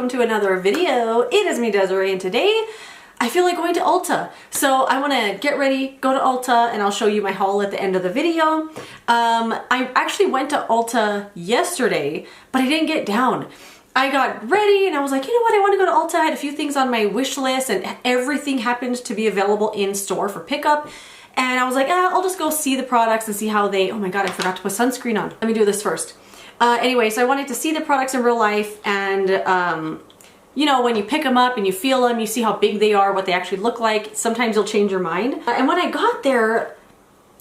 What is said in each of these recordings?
welcome to another video. It is me, Desiree, and today I feel like going to Ulta. So I want to get ready, go to Ulta, and I'll show you my haul at the end of the video. I actually went to Ulta yesterday, but I didn't get down. I got ready and I was like, you know what, I want to go to Ulta. I had a few things on my wish list and everything happened to be available in store for pickup. And I was like, I'll just go see the products and see how they, oh my God, I forgot to put sunscreen on. Let me do this first. Anyway, so I wanted to see the products in real life and, you know, when you pick them up and you feel them, you see how big they are, what they actually look like. Sometimes you'll change your mind. And when I got there,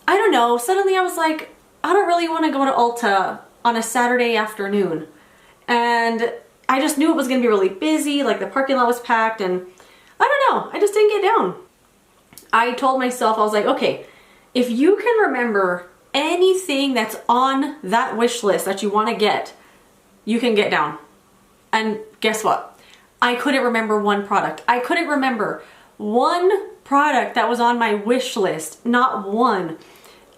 I don't know, suddenly I was like, I don't really want to go to Ulta on a Saturday afternoon. And I just knew it was going to be really busy, like the parking lot was packed, and I don't know, I just didn't get down. I told myself, I was like, okay, if you can remember anything that's on that wish list that you want to get, you can get down. And guess what? I couldn't remember one product. I couldn't remember one product that was on my wish list. Not one.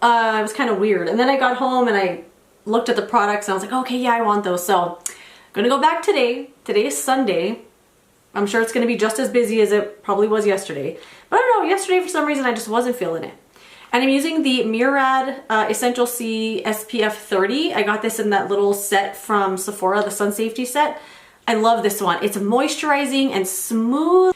It was kind of weird. And then I got home and I looked at the products and I was like, okay, yeah, I want those. So I'm gonna go back today. Today is Sunday. I'm sure it's gonna be just as busy as it probably was yesterday. But I don't know, yesterday for some reason I just wasn't feeling it. And I'm using the Murad Essential C SPF 30. I got this in that little set from Sephora, the sun safety set. I love this one. It's moisturizing and smooth.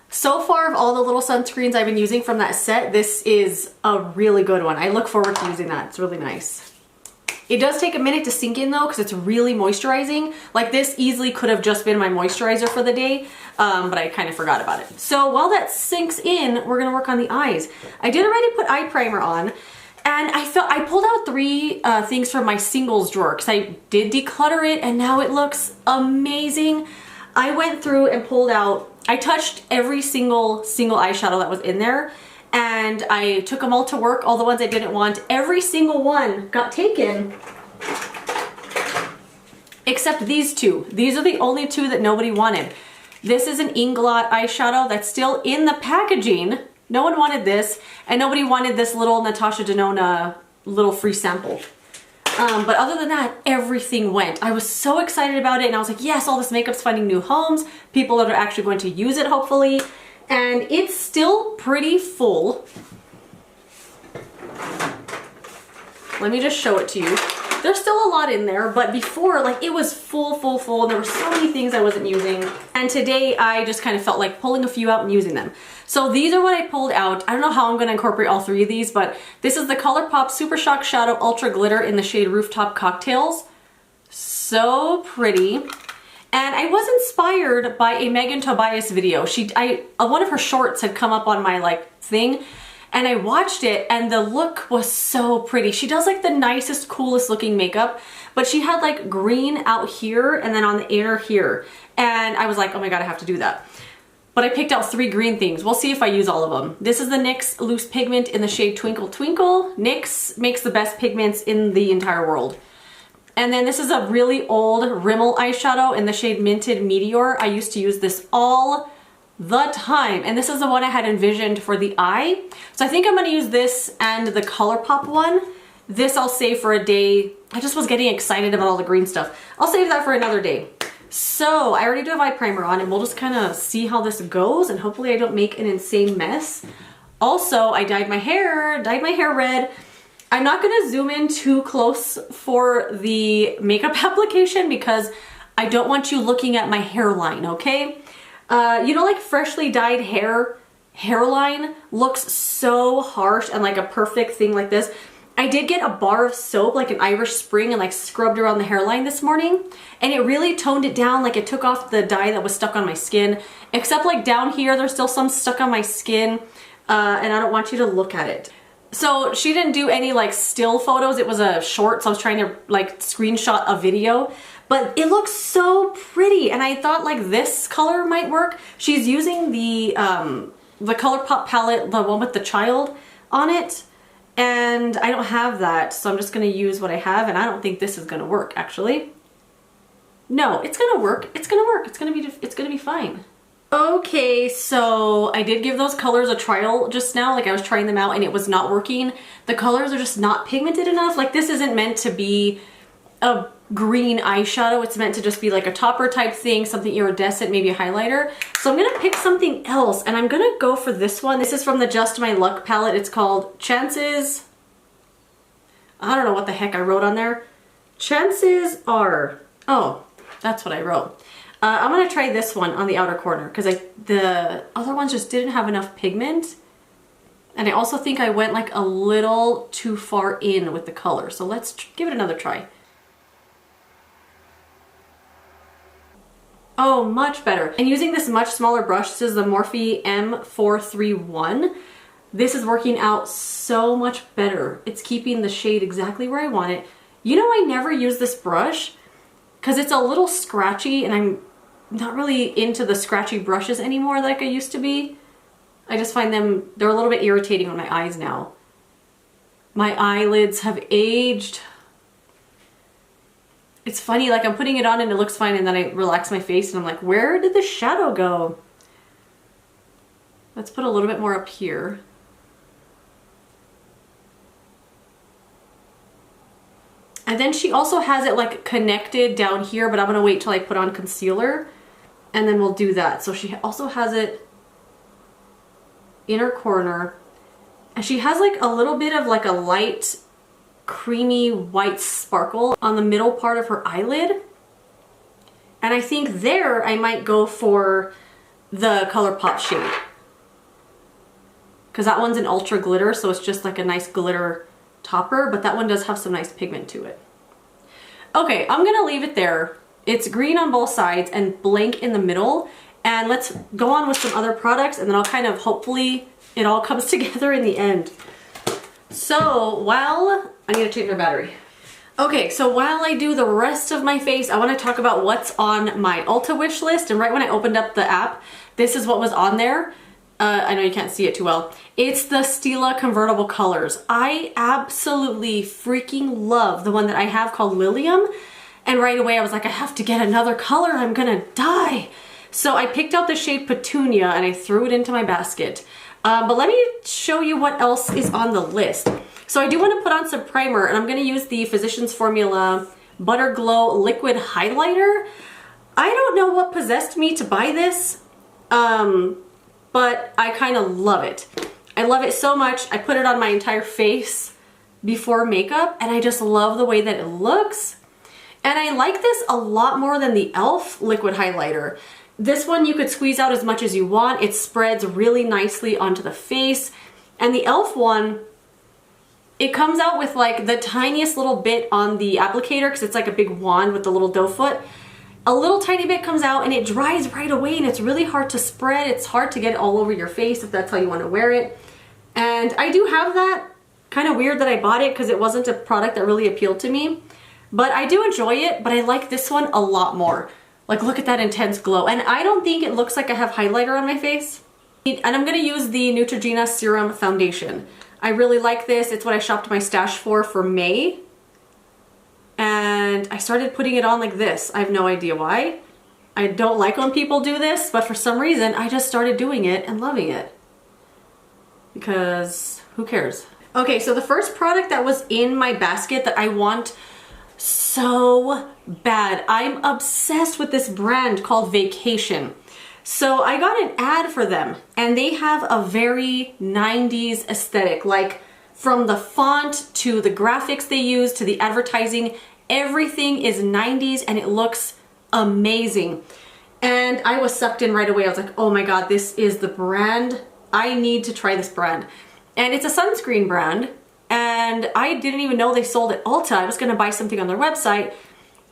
So far of all the little sunscreens I've been using from that set, this is a really good one. I look forward to using that. It's really nice. It does take a minute to sink in though, because it's really moisturizing. Like this easily could have just been my moisturizer for the day, but I kind of forgot about it. So while that sinks in, we're gonna work on the eyes. I did already put eye primer on, and I pulled out three things from my singles drawer because I did declutter it and now it looks amazing. I went through and pulled out, I touched every single eyeshadow that was in there, and I took them all to work, all the ones I didn't want. Every single one got taken, except these two. These are the only two that nobody wanted. This is an Inglot eyeshadow that's still in the packaging. No one wanted this, and nobody wanted this little Natasha Denona little free sample. But other than that, everything went. I was so excited about it, and I was like, yes, all this makeup's finding new homes, people that are actually going to use it, hopefully. And it's still pretty full. Let me just show it to you. There's still a lot in there, but before, like, it was full, and there were so many things I wasn't using. And today, I just kind of felt like pulling a few out and using them. So these are what I pulled out. I don't know how I'm gonna incorporate all three of these, but this is the ColourPop Super Shock Shadow Ultra Glitter in the shade Rooftop Cocktails. So pretty. And I was inspired by a Megan Tobias video. One of her shorts had come up on my like thing, and I watched it and the look was so pretty. She does like the nicest, coolest looking makeup, but she had like green out here and then on the inner here. And I was like, oh my God, I have to do that. But I picked out three green things. We'll see if I use all of them. This is the NYX Loose Pigment in the shade Twinkle Twinkle. NYX makes the best pigments in the entire world. And then this is a really old Rimmel eyeshadow in the shade Minted Meteor. I used to use this all the time, and this is the one I had envisioned for the eye. So I think I'm gonna use this and the ColourPop one. This I'll save for a day. I just was getting excited about all the green stuff. I'll save that for another day. So I already do have eye primer on, and we'll just kind of see how this goes, and hopefully I don't make an insane mess. Also, I dyed my hair red. I'm not gonna zoom in too close for the makeup application because I don't want you looking at my hairline, okay? You know, like freshly dyed hairline looks so harsh and like a perfect thing like this. I did get a bar of soap, like an Irish Spring, and like scrubbed around the hairline this morning, and it really toned it down. Like it took off the dye that was stuck on my skin, except like down here, there's still some stuck on my skin, and I don't want you to look at it. So she didn't do any like still photos. It was a short, so I was trying to like screenshot a video, but it looks so pretty. And I thought like this color might work. She's using the ColourPop palette, the one with the child on it. And I don't have that, so I'm just gonna use what I have, and I don't think this is gonna work actually. No, it's gonna work. It's gonna work. It's gonna be fine. Okay, so I did give those colors a trial just now, like I was trying them out and it was not working. The colors are just not pigmented enough. Like this isn't meant to be a green eyeshadow. It's meant to just be like a topper type thing, something iridescent, maybe a highlighter. So I'm gonna pick something else, and I'm gonna go for this one. This is from the Just My Luck palette. It's called Chances, I don't know what the heck I wrote on there. Chances are, oh, that's what I wrote. I'm gonna try this one on the outer corner because the other ones just didn't have enough pigment. And I also think I went like a little too far in with the color. So let's give it another try. Oh, much better. And using this much smaller brush, this is the Morphe M431. This is working out so much better. It's keeping the shade exactly where I want it. You know, I never use this brush because it's a little scratchy, and I'm not really into the scratchy brushes anymore like I used to be. I just find they're a little bit irritating on my eyes now. My eyelids have aged. It's funny, like I'm putting it on and it looks fine, and then I relax my face and I'm like, where did the shadow go? Let's put a little bit more up here. And then she also has it like connected down here, but I'm gonna wait till I put on concealer and then we'll do that. So she also has it inner corner, and she has like a little bit of like a light creamy white sparkle on the middle part of her eyelid. And I think there I might go for the ColourPop shade because that one's an ultra glitter, so it's just like a nice glitter topper, but that one does have some nice pigment to it. Okay, I'm gonna leave it there. It's green on both sides and blank in the middle, and let's go on with some other products, and then I'll kind of, hopefully it all comes together in the end. So while I need to change my battery. Okay, so while I do the rest of my face, I want to talk about what's on my Ulta wish list. And right when I opened up the app, this is what was on there. I know you can't see it too well. It's the Stila convertible colors. I absolutely freaking love the one that I have called Lilium. And right away I was like, I have to get another color. I'm gonna die. So I picked out the shade Petunia and I threw it into my basket. But let me show you what else is on the list. So I do want to put on some primer, and I'm going to use the Physicians Formula Butter Glow Liquid Highlighter. I don't know what possessed me to buy this, but I kind of love it. I love it so much. I put it on my entire face before makeup, and I just love the way that it looks. And I like this a lot more than the e.l.f. liquid highlighter. This one you could squeeze out as much as you want. It spreads really nicely onto the face. And the e.l.f. one, it comes out with like the tiniest little bit on the applicator because it's like a big wand with the little doe foot. A little tiny bit comes out and it dries right away, and it's really hard to spread. It's hard to get it all over your face if that's how you want to wear it. And I do have that. Kind of weird that I bought it because it wasn't a product that really appealed to me. But I do enjoy it, but I like this one a lot more. Like, look at that intense glow. And I don't think it looks like I have highlighter on my face. And I'm going to use the Neutrogena Serum Foundation. I really like this. It's what I shopped my stash for May. And I started putting it on like this. I have no idea why. I don't like when people do this, but for some reason I just started doing it and loving it. Because who cares? Okay, so the first product that was in my basket that I want so bad. I'm obsessed with this brand called Vacation. So I got an ad for them, and they have a very 90s aesthetic, like from the font to the graphics they use to the advertising, everything is 90s and it looks amazing. And I was sucked in right away. I was like, oh my God, this is the brand. I need to try this brand. And it's a sunscreen brand, and I didn't even know they sold at Ulta. I was gonna buy something on their website,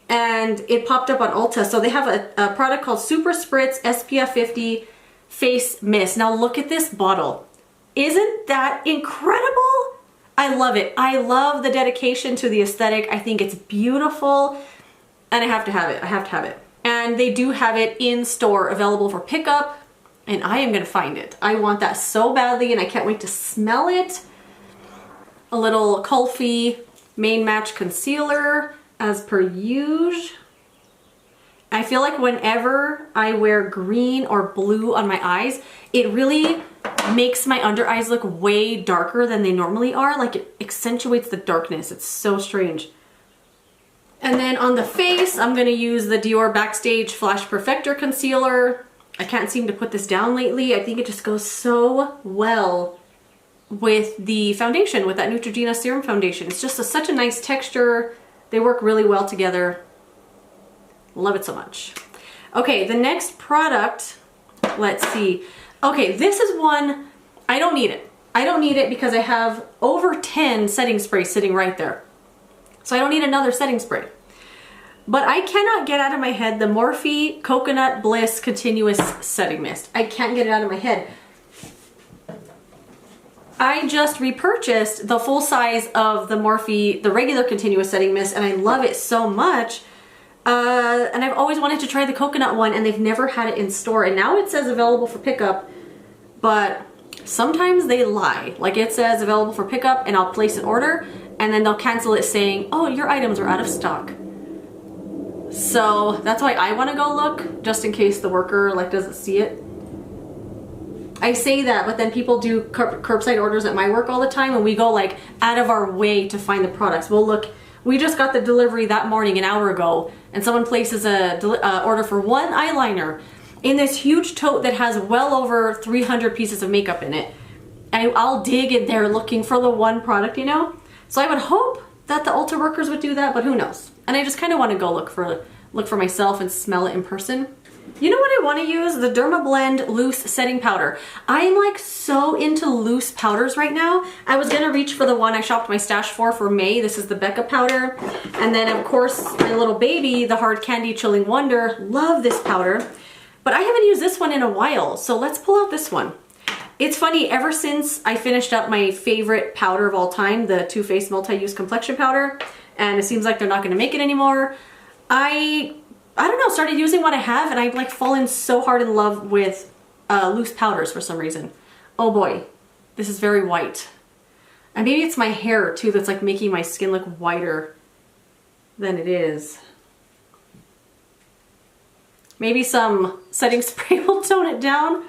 and it popped up on Ulta. So they have a product called Super Spritz SPF 50 Face Mist. Now look at this bottle. Isn't that incredible? I love it. I love the dedication to the aesthetic. I think it's beautiful, and I have to have it. I have to have it. And they do have it in store, available for pickup, and I am gonna find it. I want that so badly, and I can't wait to smell it. A little Kulfi Main Match Concealer, as per usual. I feel like whenever I wear green or blue on my eyes, it really makes my under eyes look way darker than they normally are. Like, it accentuates the darkness. It's so strange. And then on the face, I'm gonna use the Dior Backstage Flash Perfector Concealer. I can't seem to put this down lately. I think it just goes so well with the foundation, with that Neutrogena Serum Foundation. It's just such a nice texture. They work really well together. Love it so much. Okay, the next product, let's see. Okay, this is one, I don't need it. I don't need it because I have over 10 setting sprays sitting right there. So I don't need another setting spray. But I cannot get out of my head the Morphe Coconut Bliss Continuous Setting Mist. I can't get it out of my head. I just repurchased the full size of the Morphe, the regular Continuous Setting Mist, and I love it so much. And I've always wanted to try the coconut one, and they've never had it in store. And now it says available for pickup, but sometimes they lie. Like it says available for pickup, and I'll place an order, and then they'll cancel it saying, oh, your items are out of stock. So that's why I want to go look, just in case the worker like doesn't see it. I say that, but then people do curbside orders at my work all the time, and we go like out of our way to find the products. We'll look, we just got the delivery that morning an hour ago, and someone places a order for one eyeliner in this huge tote that has well over 300 pieces of makeup in it. And I'll dig in there looking for the one product, you know? So I would hope that the Ulta workers would do that, but who knows? And I just kind of want to go look for myself and smell it in person. You know what I want to use? The dermablend loose setting powder. I'm like so into loose powders right now. I was gonna reach for the one I shopped my stash for May. This is the Becca powder. And then of course my little baby, the Hard Candy Chilling Wonder. Love this powder. But I haven't used this one in a while, so let's pull out this one. It's funny, ever since I finished up my favorite powder of all time, the Too Faced Multi-Use Complexion Powder, and it seems like they're not gonna make it anymore, I don't know, started using what I have, and I've like fallen so hard in love with loose powders for some reason. Oh boy, this is very white. And maybe it's my hair too that's like making my skin look whiter than it is. Maybe some setting spray will tone it down.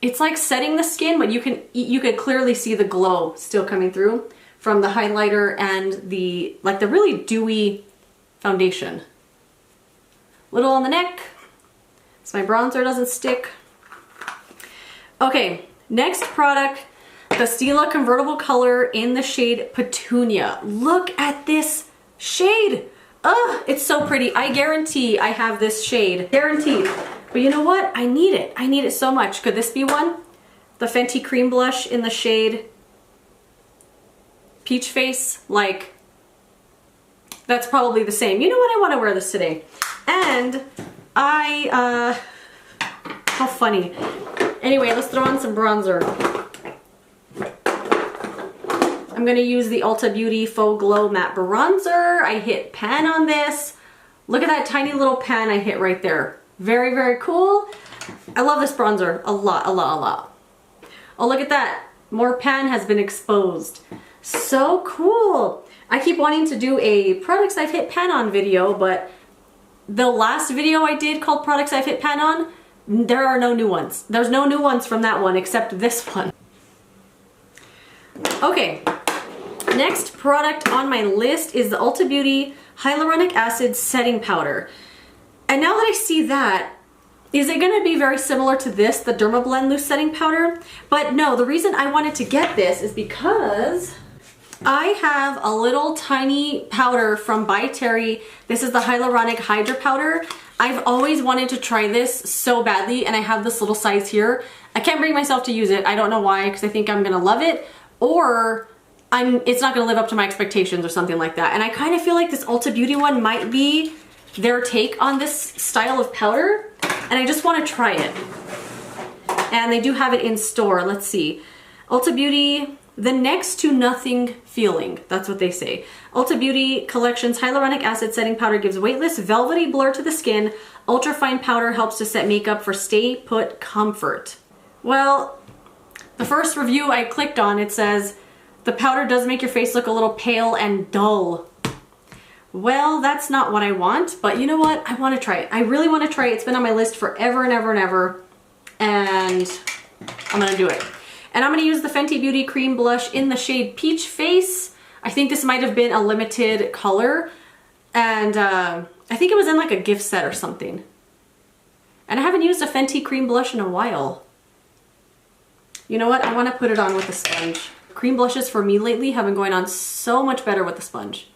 It's like setting the skin, but you can clearly see the glow still coming through from the highlighter and the really dewy foundation. Little on the neck, so my bronzer doesn't stick. Okay, next product, the Stila Convertible Color in the shade Petunia. Look at this shade. Ugh, it's so pretty. I guarantee I have this shade, guaranteed. But you know what? I need it. I need it so much. Could this be one? The Fenty Cream Blush in the shade Peach Face, like, that's probably the same. You know what? I want to wear this today. And how funny. Anyway, let's throw on some bronzer. I'm going to use the Ulta Beauty Faux Glow Matte Bronzer. I hit pan on this. Look at that tiny little pan I hit right there. Very, very cool. I love this bronzer a lot, a lot, a lot. Oh, look at that. More pan has been exposed. So cool. I keep wanting to do a products I've hit pan on video, but the last video I did called products I've hit pan on, there are no new ones. There's no new ones from that one except this one. Okay, next product on my list is the Ulta Beauty Hyaluronic Acid Setting Powder. And now that I see that, is it gonna be very similar to this, the Dermablend Loose Setting Powder? But no, the reason I wanted to get this is because I have a little tiny powder from By Terry. This is the Hyaluronic Hydra Powder. I've always wanted to try this so badly, and I have this little size here. I can't bring myself to use it. I don't know why, because I think I'm gonna love it, or it's not gonna live up to my expectations or something like that. And I kind of feel like this Ulta Beauty one might be their take on this style of powder, and I just want to try it. And they do have it in store. Let's see. Ulta Beauty, the next to nothing feeling. That's what they say. Ulta Beauty Collection's Hyaluronic Acid Setting Powder gives weightless, velvety blur to the skin. Ultra fine powder helps to set makeup for stay put comfort. Well, the first review I clicked on, it says, the powder does make your face look a little pale and dull. Well, that's not what I want, but you know what? I want to try it. I really want to try it. It's been on my list forever and ever and ever, and I'm going to do it. And I'm going to use the Fenty Beauty Cream Blush in the shade Peach Face. I think think this might have been a limited color, and I think it was in like a gift set or something. And I haven't used a Fenty cream blush in a while. You know what? I want to put it on with a sponge. Cream blushes for me lately have been going on so much better with the sponge.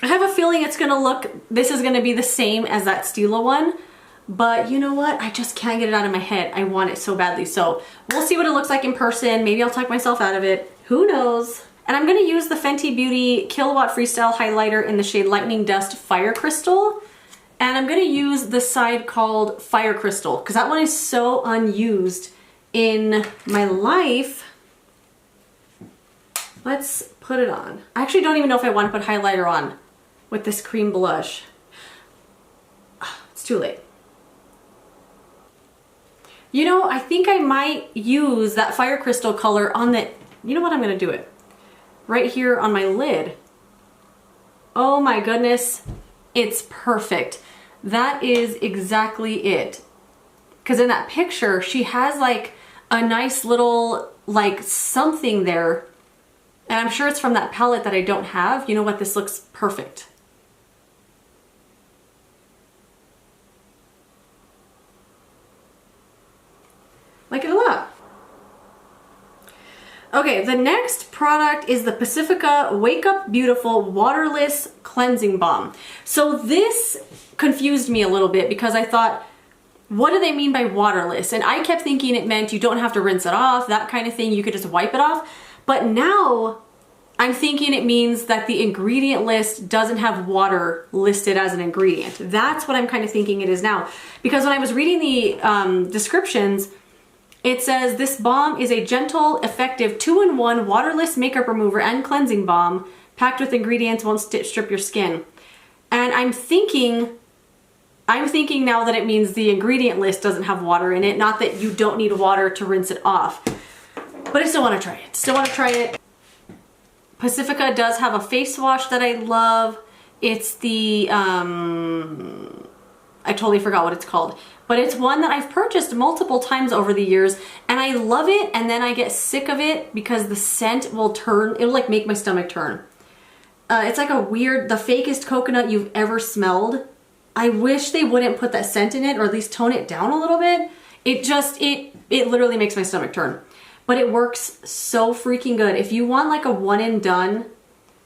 I have a feeling it's gonna look, this is gonna be the same as that Stila one, but you know what? I just can't get it out of my head. I want it so badly. So we'll see what it looks like in person. Maybe I'll talk myself out of it. Who knows? And I'm gonna use the Fenty Beauty Killawatt Freestyle Highlighter in the shade Lightning Dust Fire Crystal. And I'm gonna use the side called Fire Crystal because that one is so unused in my life. Let's put it on. I actually don't even know if I want to put highlighter on with this cream blush. It's too late. You know, I think I might use that Fire Crystal color on the, you know what, I'm gonna do it right here on my lid. Oh my goodness, it's perfect. That is exactly it. Because in that picture, she has like a nice little like something there. And I'm sure it's from that palette that I don't have. You know what? This looks perfect. Like it a lot. Okay, the next product is the Pacifica Wake Up Beautiful Waterless Cleansing Balm. So this confused me a little bit because I thought, what do they mean by waterless? And I kept thinking it meant you don't have to rinse it off, that kind of thing. You could just wipe it off. But now I'm thinking it means that the ingredient list doesn't have water listed as an ingredient. That's what I'm kind of thinking it is now. Because when I was reading the descriptions, it says this balm is a gentle, effective 2-in-1 waterless makeup remover and cleansing balm packed with ingredients won't strip your skin. And I'm thinking now that it means the ingredient list doesn't have water in it, not that you don't need water to rinse it off. But I still want to try it. Still want to try it. Pacifica does have a face wash that I love. It's the, I totally forgot what it's called. But it's one that I've purchased multiple times over the years, and I love it, and then I get sick of it because the scent will turn, it'll like make my stomach turn. It's like a weird, the fakest coconut you've ever smelled. I wish they wouldn't put that scent in it, or at least tone it down a little bit. It just, it literally makes my stomach turn. But it works so freaking good. If you want like a one and done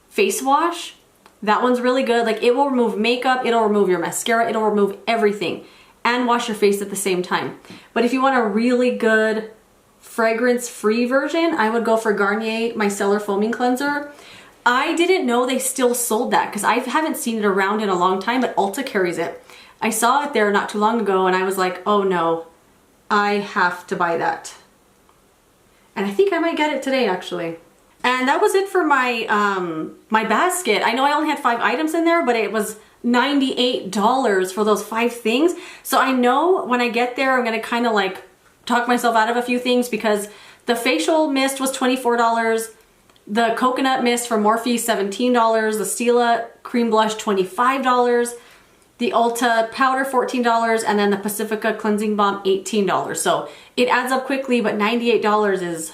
face wash, that one's really good. Like it will remove makeup, it'll remove your mascara, it'll remove everything and wash your face at the same time. But if you want a really good fragrance-free version, I would go for Garnier Micellar Foaming Cleanser. I didn't know they still sold that because I haven't seen it around in a long time, but Ulta carries it. I saw it there not too long ago and I was like, oh no, I have to buy that. And I think I might get it today actually. And that was it for my my basket. I know I only had 5 items in there, but it was $98 for those 5 things. So I know when I get there, I'm gonna kind of like talk myself out of a few things because the facial mist was $24. The coconut mist from Morphe, $17. The Stila cream blush, $25. The Ulta powder, $14. And then the Pacifica cleansing balm, $18. So it adds up quickly, but $98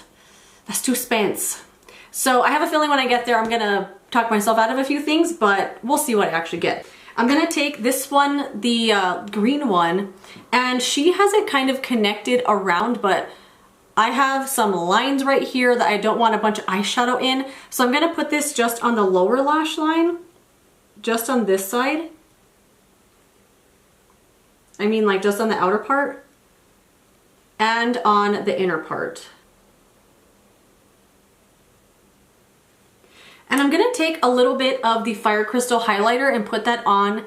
that's too expensive. So I have a feeling when I get there, I'm gonna talk myself out of a few things, but we'll see what I actually get. I'm gonna take this one, the green one, and she has it kind of connected around, but I have some lines right here that I don't want a bunch of eyeshadow in. So I'm gonna put this just on the lower lash line, just on this side. I mean like just on the outer part and on the inner part. And I'm gonna take a little bit of the Fire Crystal highlighter and put that on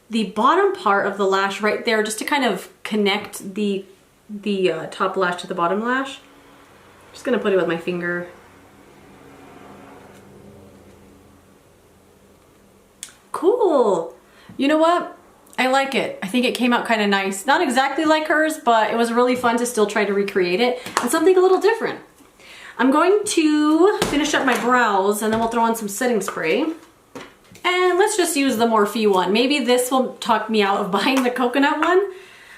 the bottom part of the lash right there just to kind of connect the top lash to the bottom lash. Just gonna put it with my finger. Cool. You know what? I like it. I think it came out kind of nice. Not exactly like hers, but it was really fun to still try to recreate it and something a little different. I'm going to finish up my brows and then we'll throw on some setting spray. And let's just use the Morphe one. Maybe this will talk me out of buying the coconut one.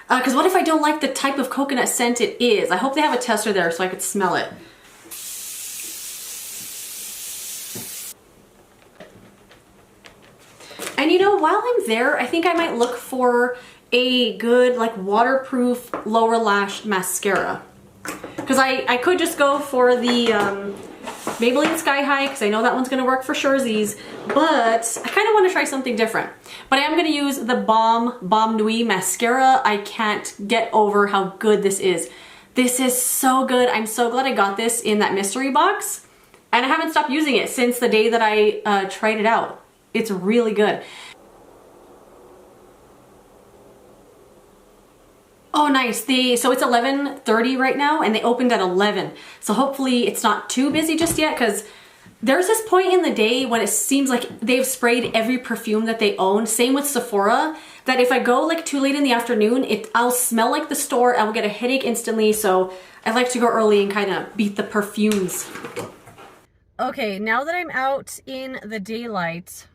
Because what if I don't like the type of coconut scent it is? I hope they have a tester there so I could smell it. And you know, while I'm there, I think I might look for a good like waterproof lower lash mascara. Because I could just go for the Maybelline Sky High, because I know that one's going to work for surezies, but I kind of want to try something different. But I am going to use the Balm Nuit mascara. I can't get over how good this is. This is so good. I'm so glad I got this in that mystery box, and I haven't stopped using it since the day that I tried it out. It's really good. Oh, nice. So it's 11:30 right now, and they opened at 11. So hopefully it's not too busy just yet, because there's this point in the day when it seems like they've sprayed every perfume that they own. Same with Sephora, that if I go like too late in the afternoon, I'll smell like the store. I will get a headache instantly. So I like to go early and kind of beat the perfumes. Okay, now that I'm out in the daylight,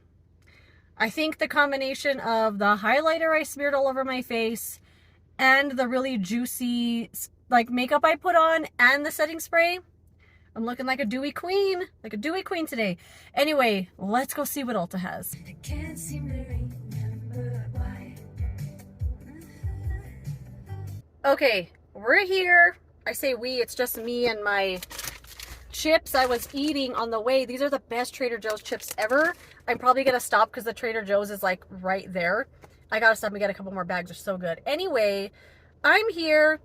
I think the combination of the highlighter I smeared all over my face and the really juicy like makeup I put on and the setting spray, I'm looking like a dewy queen, today. Anyway, let's go see what Ulta has. I can't seem to remember why. Okay, we're here. I say we, it's just me and my chips I was eating on the way. These are the best Trader Joe's chips ever. I'm probably gonna stop because the Trader Joe's is like right there. I gotta stop and get a couple more bags. They're so good. Anyway, I'm here.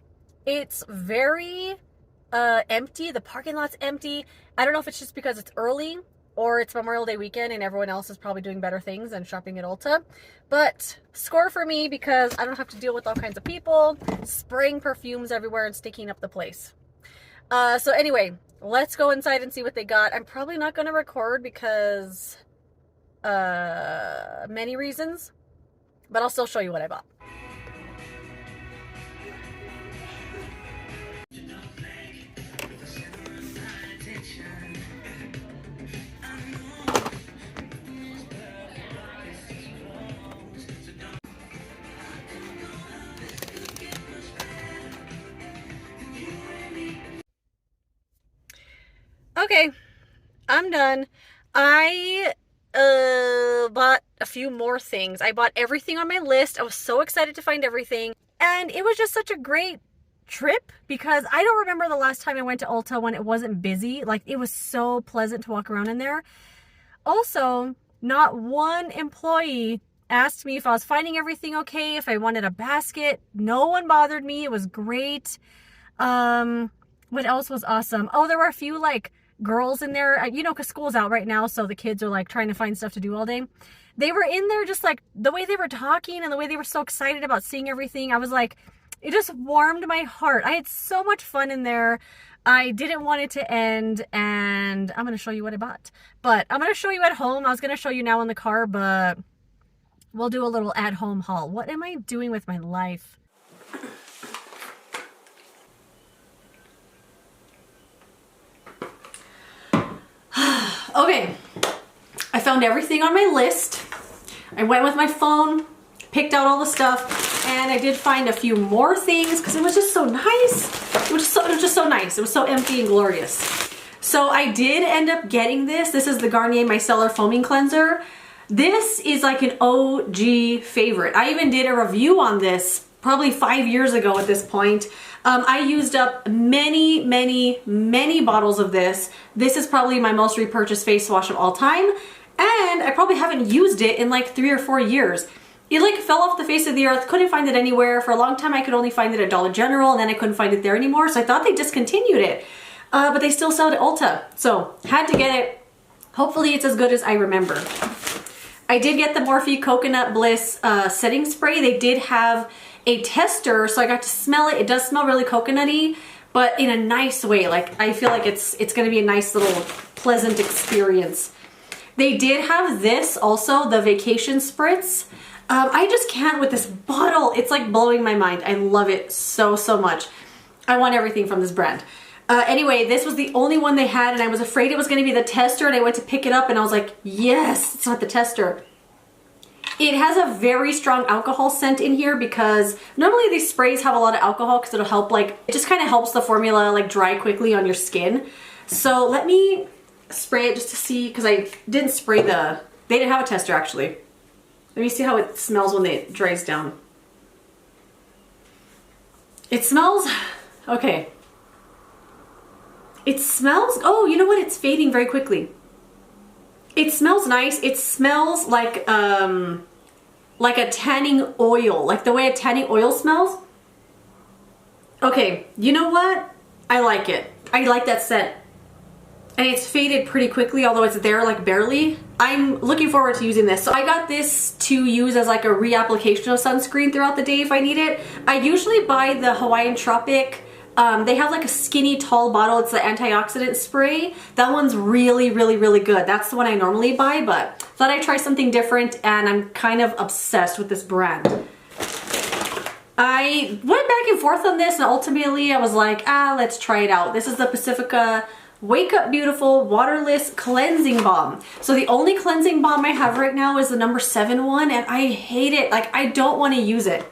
It's very empty. The parking lot's empty. I don't know if it's just because it's early or it's Memorial Day weekend and everyone else is probably doing better things than shopping at Ulta. But score for me, because I don't have to deal with all kinds of people spraying perfumes everywhere and sticking up the place. So anyway, let's go inside and see what they got. I'm probably not going to record because many reasons, but I'll still show you what I bought. Okay, I'm done. I bought a few more things. I bought everything on my list. I was so excited to find everything. And it was just such a great trip because I don't remember the last time I went to Ulta when it wasn't busy. Like, it was so pleasant to walk around in there. Also, not one employee asked me if I was finding everything okay, if I wanted a basket. No one bothered me. It was great. What else was awesome? Oh, there were a few like girls in there, you know, because school's out right now, so the kids are like trying to find stuff to do all day. They were in there just like the way they were talking and the way they were so excited about seeing everything. I was like, it just warmed my heart. I had so much fun in there. I didn't want it to end, and I'm going to show you what I bought. But I'm going to show you at home. I was going to show you now in the car, but we'll do a little at-home haul. What am I doing with my life? Okay, I found everything on my list. I went with my phone, picked out all the stuff, and I did find a few more things because it was just so nice. It was just so nice. It was so empty and glorious. So I did end up getting this. This is the Garnier Micellar Foaming Cleanser. This is like an OG favorite. I even did a review on this probably 5 years ago at this point. I used up many bottles of this. This is probably my most repurchased face wash of all time. And I probably haven't used it in like 3 or 4 years. It like fell off the face of the earth, couldn't find it anywhere. For a long time I could only find it at Dollar General, and then I couldn't find it there anymore. So I thought they discontinued it. But they still sell it at Ulta. So had to get it. Hopefully it's as good as I remember. I did get the Morphe Coconut Bliss setting spray. They did have a tester, so I got to smell it. It does smell really coconutty, but in a nice way. Like, I feel like it's gonna be a nice little pleasant experience. They did have this also, the Vacation Spritz. I just can't with this bottle. It's like blowing my mind. I love it so much. I want everything from this brand. Anyway, this was the only one they had, and I was afraid it was gonna be the tester, and I went to pick it up and I was like, yes, it's not the tester. It has a very strong alcohol scent in here because normally these sprays have a lot of alcohol because it'll help, like, it just kind of helps the formula like dry quickly on your skin. So let me spray it just to see, because I didn't spray they didn't have a tester actually. Let me see how it smells when it dries down. It smells, okay. It smells, oh, you know what? It's fading very quickly. It smells nice. It smells like a tanning oil, like the way a tanning oil smells. Okay, you know what? I like it. I like that scent. And it's faded pretty quickly, although it's there like barely. I'm looking forward to using this. So I got this to use as like a reapplication of sunscreen throughout the day if I need it. I usually buy the Hawaiian Tropic. They have like a skinny tall bottle. It's the antioxidant spray. That one's really, really, really good. That's the one I normally buy, but thought I'd try something different, and I'm kind of obsessed with this brand. I went back and forth on this, and ultimately I was like, let's try it out. This is the Pacifica Wake Up Beautiful Waterless Cleansing Balm. So the only cleansing balm I have right now is the number 7 one, and I hate it. Like, I don't want to use it.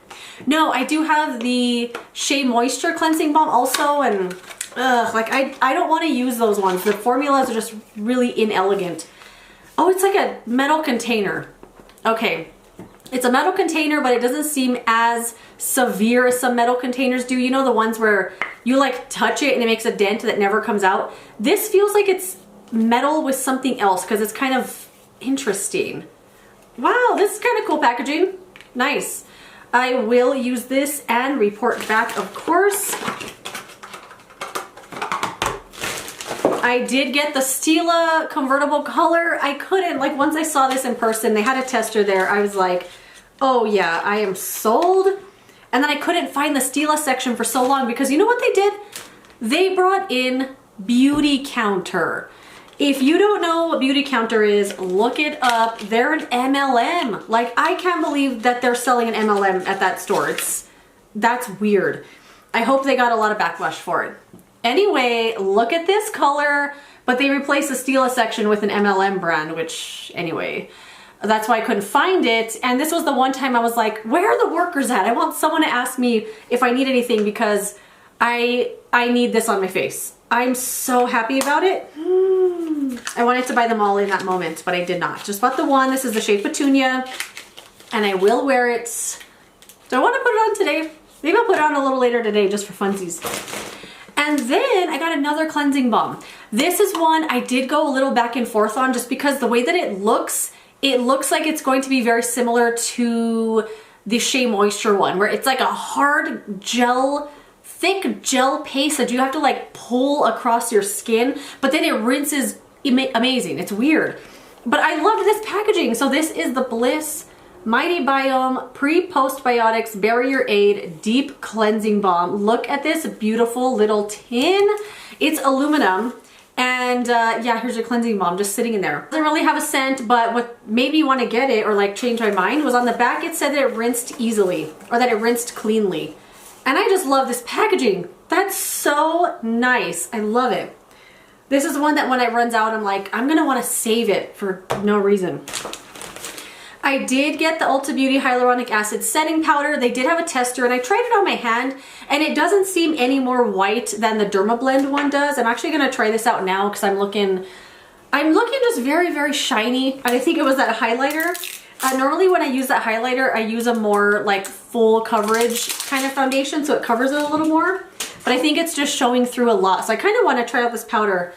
No, I do have the Shea Moisture Cleansing Balm also, and like I don't want to use those ones. The formulas are just really inelegant. Oh, it's like a metal container. Okay. It's a metal container, but it doesn't seem as severe as some metal containers do. You know, the ones where you like touch it and it makes a dent that never comes out. This feels like it's metal with something else because it's kind of interesting. Wow, this is kind of cool packaging. Nice. I will use this and report back, of course. I did get the Stila convertible color. I couldn't, like, once I saw this in person, they had a tester there, I was like, oh yeah, I am sold. And then I couldn't find the Stila section for so long because you know what they did? They brought in Beauty Counter. If you don't know what Beauty Counter is, look it up. They're an MLM. Like, I can't believe that they're selling an MLM at that store. That's weird. I hope they got a lot of backlash for it. Anyway, look at this color, but they replaced the Stila section with an MLM brand, which, anyway, that's why I couldn't find it. And this was the one time I was like, where are the workers at? I want someone to ask me if I need anything because I need this on my face. I'm so happy about it. I wanted to buy them all in that moment, but I did not. Just bought the one. This is the shade Petunia, and I will wear it. Do I want to put it on today? Maybe I'll put it on a little later today just for funsies. And then I got another cleansing balm. This is one I did go a little back and forth on just because the way that it looks like it's going to be very similar to the Shea Moisture one, where it's like a hard gel, thick gel paste that you have to like pull across your skin, but then it rinses amazing. It's weird. But I loved this packaging. So this is the Bliss Mighty Biome Pre-Postbiotics Barrier Aid Deep Cleansing Balm. Look at this beautiful little tin. It's aluminum. And yeah, here's your cleansing balm just sitting in there. Doesn't really have a scent, but what made me want to get it or like change my mind was on the back it said that it rinsed easily or that it rinsed cleanly. And I just love this packaging. That's so nice. I love it. This is one that when it runs out, I'm like, I'm gonna want to save it for no reason. I did get the Ulta Beauty Hyaluronic Acid Setting Powder. They did have a tester and I tried it on my hand and it doesn't seem any more white than the dermablend one does. I'm actually gonna try this out now because I'm looking just very, very shiny. And I think it was that highlighter. Normally when I use that highlighter, I use a more like full coverage kind of foundation so it covers it a little more. But I think it's just showing through a lot. So I kind of want to try out this powder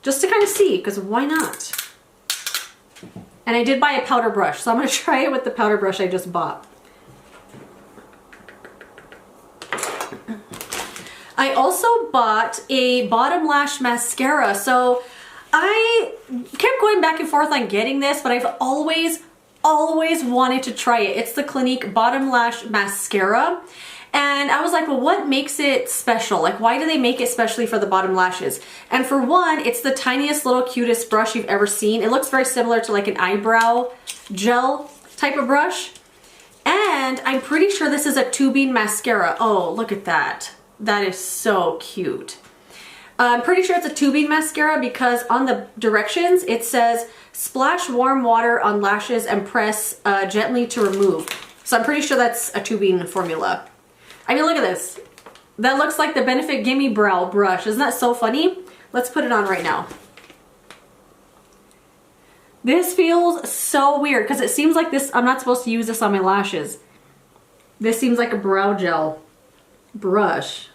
just to kind of see, because why not? And I did buy a powder brush, so I'm going to try it with the powder brush I just bought. I also bought a bottom lash mascara. So I kept going back and forth on getting this, but I've always wanted to try it. It's the Clinique Bottom Lash Mascara. And I was like, well, what makes it special? Like, why do they make it especially for the bottom lashes? And for one, it's the tiniest little cutest brush you've ever seen. It looks very similar to like an eyebrow gel type of brush. And I'm pretty sure this is a tubing mascara. Oh, look at that. That is so cute. I'm pretty sure it's a tubing mascara because on the directions it says splash warm water on lashes and press gently to remove. So I'm pretty sure that's a tubing formula. I mean, look at this. That looks like the Benefit Gimme Brow brush. Isn't that so funny? Let's put it on right now. This feels so weird because it seems like this, I'm not supposed to use this on my lashes. This seems like a brow gel brush.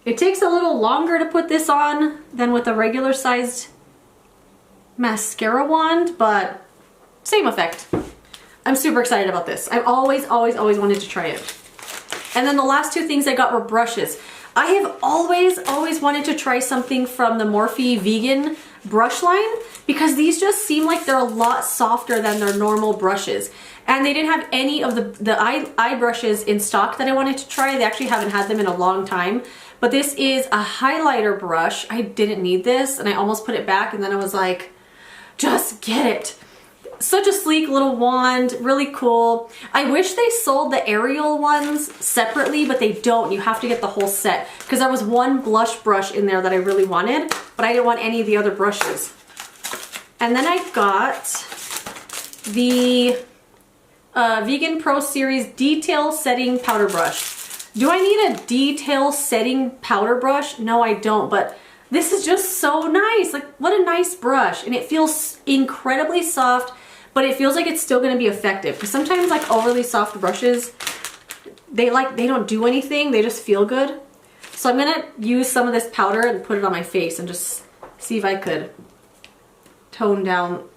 It takes a little longer to put this on than with a regular sized mascara wand, but same effect. I'm super excited about this. I've always wanted to try it. And then the last two things I got were brushes. I have always wanted to try something from the Morphe vegan brush line because these just seem like they're a lot softer than their normal brushes. And they didn't have any of the eye brushes in stock that I wanted to try. They actually haven't had them in a long time. But this is a highlighter brush. I didn't need this and I almost put it back and then I was like, just get it. Such a sleek little wand, really cool. I wish they sold the Ariel ones separately, but they don't. You have to get the whole set because there was one blush brush in there that I really wanted, but I didn't want any of the other brushes. And then I got the Vegan Pro Series Detail Setting Powder Brush. Do I need a detail setting powder brush? No, I don't, but this is just so nice. Like, what a nice brush. And it feels incredibly soft, but it feels like it's still gonna be effective. Because sometimes like overly soft brushes, they don't do anything, they just feel good. So I'm gonna use some of this powder and put it on my face and just see if I could tone down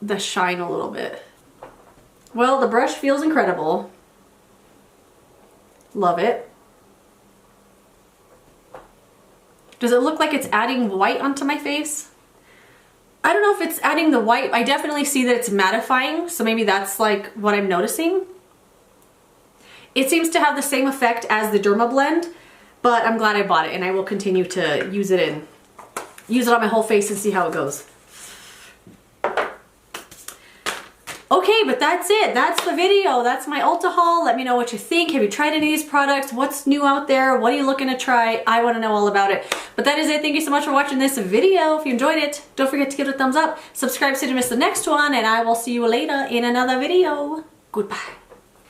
the shine a little bit. Well, the brush feels incredible. Love it. Does it look like it's adding white onto my face? I don't know if it's adding the white. I definitely see that it's mattifying, so maybe that's like what I'm noticing. It seems to have the same effect as the dermablend, but I'm glad I bought it and I will continue to use it on my whole face and see how it goes. Okay, but that's it. That's the video. That's my Ulta haul. Let me know what you think. Have you tried any of these products? What's new out there? What are you looking to try? I want to know all about it. But that is it. Thank you so much for watching this video. If you enjoyed it, don't forget to give it a thumbs up. Subscribe so you don't miss the next one, and I will see you later in another video. Goodbye.